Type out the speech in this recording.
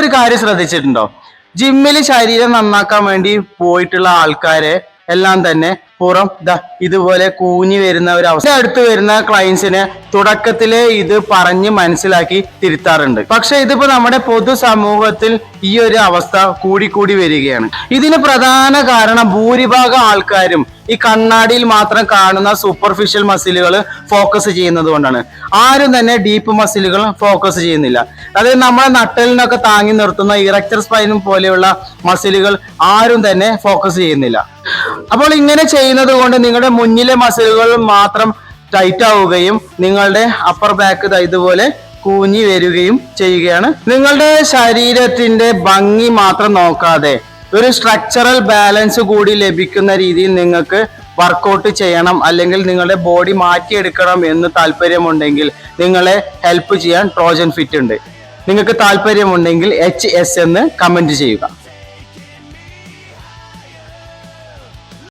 നിങ്ങളൊരു കാര്യം ശ്രദ്ധിച്ചിട്ടുണ്ടോ? ജിമ്മിൽ ശരീരം നന്നാക്കാൻ വേണ്ടി പോയിട്ടുള്ള ആൾക്കാരെ എല്ലാം തന്നെ പുറം ഇതുപോലെ കൂഞ്ഞി വരുന്ന ഒരു അവസ്ഥ അടുത്ത് വരുന്ന ക്ലയൻസിനെ തുടക്കത്തിലെ ഇത് പറഞ്ഞ് മനസ്സിലാക്കി തിരുത്താറുണ്ട്. പക്ഷെ ഇതിപ്പോ നമ്മുടെ പൊതു സമൂഹത്തിൽ ഈ ഒരു അവസ്ഥ കൂടിക്കൂടി വരികയാണ്. ഇതിന് പ്രധാന കാരണം ഭൂരിഭാഗം ആൾക്കാരും ഈ കണ്ണാടിയിൽ മാത്രം കാണുന്ന സൂപ്പർഫിഷ്യൽ മസിലുകൾ ഫോക്കസ് ചെയ്യുന്നത് കൊണ്ടാണ്. ആരും തന്നെ ഡീപ്പ് മസിലുകൾ ഫോക്കസ് ചെയ്യുന്നില്ല. അതായത് നമ്മളെ നട്ടലിനൊക്കെ താങ്ങി നിർത്തുന്ന ഇറക്ടർ സ്പൈനും പോലെയുള്ള മസിലുകൾ ആരും തന്നെ ഫോക്കസ് ചെയ്യുന്നില്ല. അപ്പോൾ ഇങ്ങനെ ചെയ്യുന്നത് കൊണ്ട് നിങ്ങളുടെ മുന്നിലെ മസിലുകൾ മാത്രം ടൈറ്റ് ആവുകയും നിങ്ങളുടെ അപ്പർ ബാക്ക് ഇതുപോലെ കൂഞ്ഞി വരികയും ചെയ്യുകയാണ്. നിങ്ങളുടെ ശരീരത്തിന്റെ ഭംഗി മാത്രം നോക്കാതെ ഒരു സ്ട്രക്ചറൽ ബാലൻസ് കൂടി ലഭിക്കുന്ന രീതിയിൽ നിങ്ങൾക്ക് വർക്കൗട്ട് ചെയ്യണം, അല്ലെങ്കിൽ നിങ്ങളുടെ ബോഡി മാറ്റിയെടുക്കണം എന്ന് താല്പര്യമുണ്ടെങ്കിൽ നിങ്ങളെ ഹെൽപ്പ് ചെയ്യാൻ ട്രോജൻ ഫിറ്റ് ഉണ്ട്. നിങ്ങൾക്ക് താല്പര്യമുണ്ടെങ്കിൽ HS എന്ന് കമന്റ് ചെയ്യുക.